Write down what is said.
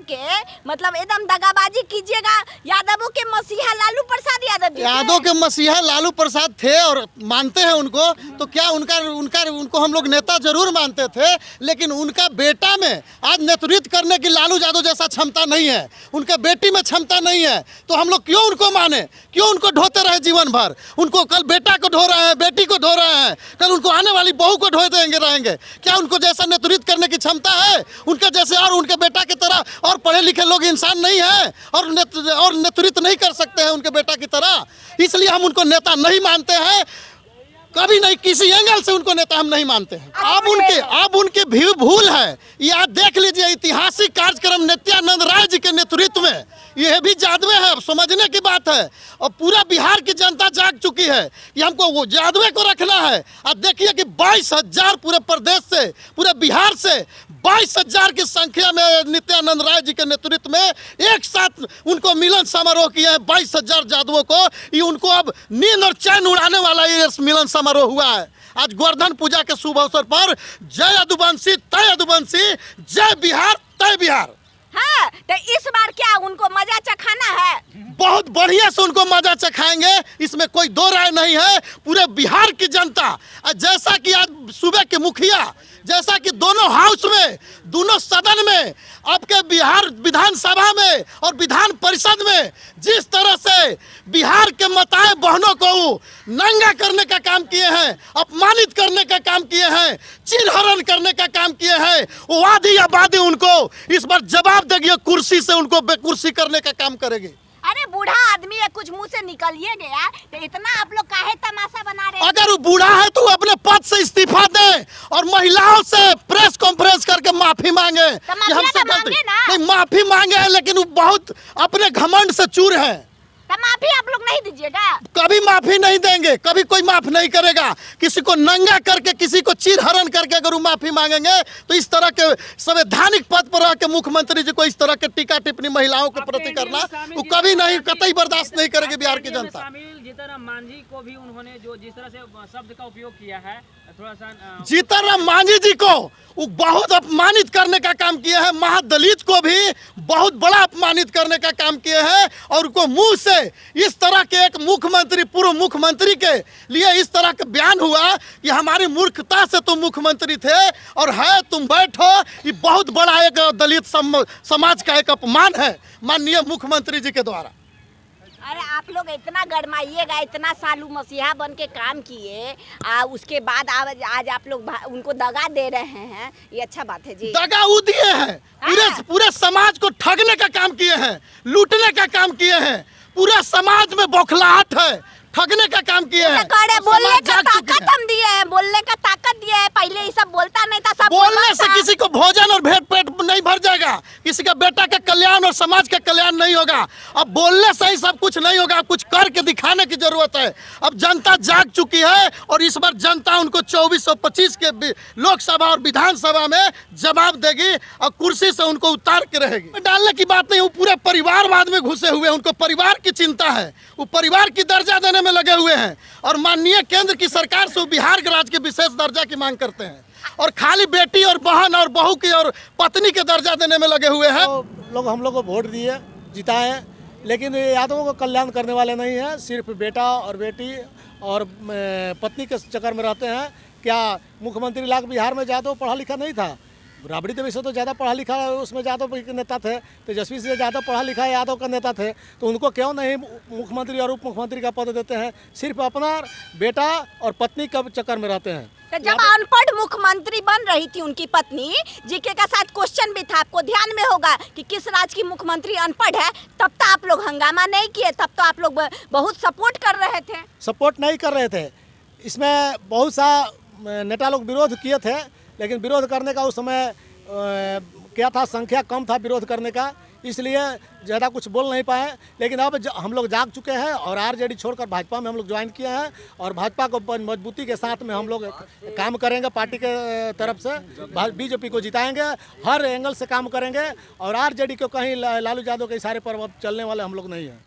के मतलब एकदम दगाबाजी कीजिएगा। यादवों के मसीहा लालू प्रसाद यादव जी, यादव के मसीहा लालू प्रसाद थे और मानते हैं उनको, तो क्या उनको हम लोग नेता जरूर मानते थे, लेकिन उनका बेटा में आज नेतृत्व करने की लालू यादव जैसा क्षमता नहीं है, उनके बेटी में क्षमता नहीं है। तो हम लोग क्यों उनको माने, क्यों उनको ढोते रहे जीवन भर? उनको कल बेटा को ढो रहे हैं, बेटी को ढो रहे हैं, कल उनको आने वाली बहू को ढो देंगे रहेंगे। क्या उनको जैसा नेतृत्व करने की क्षमता है उनके जैसे? और उनके बेटा की तरह और पढ़े लिखे लोग इंसान नहीं है और नेतृत्व नहीं कर सकते हैं उनके बेटा की तरह, इसलिए हम उनको नेता नहीं मानते हैं, कभी नहीं, किसी एंगल से उनको नेता हम नहीं मानते हैं। अब उनके भी भूल है। ये आप देख लीजिए, ऐतिहासिक कार्यक्रम नित्यानंद राय जी के नेतृत्व में, यह भी जादवे है, समझने की बात है। और पूरा बिहार की जनता जाग चुकी है कि हमको वो जादवे को रखना है। अब देखिए कि 22,000 पूरे प्रदेश से, पूरे बिहार से 22,000 की संख्या में नित्यानंद राय जी के नेतृत्व में एक साथ उनको मिलन समारोह किया है। 22,000 जादवों को, ये उनको अब नींद और चैन उड़ाने वाला ये मिलन समारोह हुआ है। आज गोवर्धन पूजा के शुभ अवसर पर जय यदुवंशी तय यदुवंशी, जय बिहार तय बिहार। हाँ, तो इस बार क्या उनको मजा चखाना है? बहुत बढ़िया से उनको मजा चखाएंगे, इसमें कोई दो राय नहीं है। पूरे बिहार की जनता, जैसा कि आज सूबे के मुखिया, जैसा कि दोनों हाउस में, दोनों सदन में, आपके बिहार विधानसभा में और विधान परिषद में जिस तरह से बिहार के माताएं बहनों को नंगा करने का काम किए हैं, अपमानित करने का काम किए हैं, चिरहरण करने का काम किए हैं, वो वादी आबादी उनको इस बार जवाब देगी, कुर्सी से उनको बेकुर्सी करने का काम करेगी। अरे बूढ़ा आदमी है, कुछ मुंह से निकलिए गया, तो इतना आप लोग काहे तमाशा बना रहे हैं? अगर वो बूढ़ा है तो वो अपने पद से इस्तीफा दे और महिलाओं से प्रेस कॉन्फ्रेंस करके माफी मांगे कि हमसे गलती नहीं, माफी मांगे, लेकिन वो बहुत अपने घमंड से चूर है। तो माफी आप लोग नहीं दीजिएगा? कभी माफी नहीं देंगे, कभी कोई माफ नहीं करेगा। किसी को नंगा करके, किसी को चीरहरण करके अगर वो माफी मांगेंगे तो इस तरह के संवैधानिक पद पर रह के मुख्यमंत्री जी को इस तरह के टीका टिप्पणी महिलाओं के प्रति करना वो कभी नहीं, कतई बर्दाश्त नहीं करेगी बिहार की जनता। जीतन राम मांझी को भी उन्होंने जो जिस तरह से शब्द का उपयोग किया है, थोड़ा सा जीतन राम मांझी जी को वो बहुत अपमानित करने का काम किए हैं, महादलित को भी बहुत बड़ा अपमानित करने का काम किए हैं। और उनको मुंह से इस तरह के एक मुख्यमंत्री, पूर्व मुख्यमंत्री के लिए इस तरह का बयान हुआ कि हमारी मूर्खता से तुम मुख्यमंत्री थे और है तुम बैठो, ये बहुत बड़ा एक दलित समाज का एक अपमान है माननीय मुख्यमंत्री जी के द्वारा। अरे आप लोग इतना गरमाइएगा, इतना सालू मसीहा बन के काम किए, उसके बाद आज आप लोग उनको दगा दे रहे हैं, ये अच्छा बात है जी? दगा वो दिए हैं, पूरे समाज को ठगने का काम किए हैं, लूटने का काम किए हैं, पूरा समाज में बौखलाहट है, ठगने का काम किए हैं। बोलने का ताकत हम दिए हैं, बोलने का ताकत दिया है, पहले ये सब बोलता नहीं था, सब बोलने से किसी को भोजन और पेट नहीं भर जाएगा, किसी का बेटा का कल्याण और समाज का कल्याण नहीं होगा। अब बोलने से ही सब कुछ नहीं होगा, कुछ करके दिखाने की जरूरत है। अब जनता जाग चुकी है और इस बार जनता उनको 2425 के लोकसभा और विधानसभा में जवाब देगी और कुर्सी से उनको उतार के रहेगी। डालने की बात नहीं, वो पूरे परिवारवाद में घुसे हुए हैं, उनको परिवार की चिंता है, वो परिवार की दर्जा देने में लगे हुए हैं और माननीय केंद्र की सरकार से बिहार के राज्य के विशेष दर्जा की मांग करते हैं और खाली बेटी और बहन और बहू की और पत्नी के दर्जा देने में लगे हुए हैं। लोग हम लोग को वोट दिए, जिताए, लेकिन यादवों को कल्याण करने वाले नहीं हैं, सिर्फ बेटा और बेटी और पत्नी के चक्कर में रहते हैं। क्या मुख्यमंत्री लाख बिहार में यादव पढ़ा लिखा नहीं था? राबड़ी देवी से तो ज़्यादा पढ़ा लिखा उसमें यादव के नेता थे, तेजस्वी से ज़्यादा पढ़ा लिखा यादव का नेता थे, तो उनको क्यों नहीं मुख्यमंत्री और उप मुख्यमंत्री का पद देते हैं? सिर्फ अपना बेटा और पत्नी के चक्कर में रहते हैं। तो जब अनपढ़ मुख्यमंत्री बन रही थी उनकी पत्नी, जीके का साथ क्वेश्चन भी था, आपको ध्यान में होगा कि किस राज्य की मुख्यमंत्री अनपढ़ है, तब तो आप लोग हंगामा नहीं किए, तब तो आप लोग बहुत सपोर्ट कर रहे थे। सपोर्ट नहीं कर रहे थे, इसमें बहुत सा नेता लोग विरोध किए थे, लेकिन विरोध करने का उस समय क्या था, संख्या कम था विरोध करने का, इसलिए ज़्यादा कुछ बोल नहीं पाए। लेकिन अब हम लोग जाग चुके हैं और आरजेडी छोड़कर भाजपा में हम लोग ज्वाइन किए हैं और भाजपा को मजबूती के साथ में हम लोग काम करेंगे, पार्टी के तरफ से बीजेपी को जिताएंगे, हर एंगल से काम करेंगे और आरजेडी को कहीं लालू यादव के इशारे पर चलने वाले हम लोग नहीं हैं।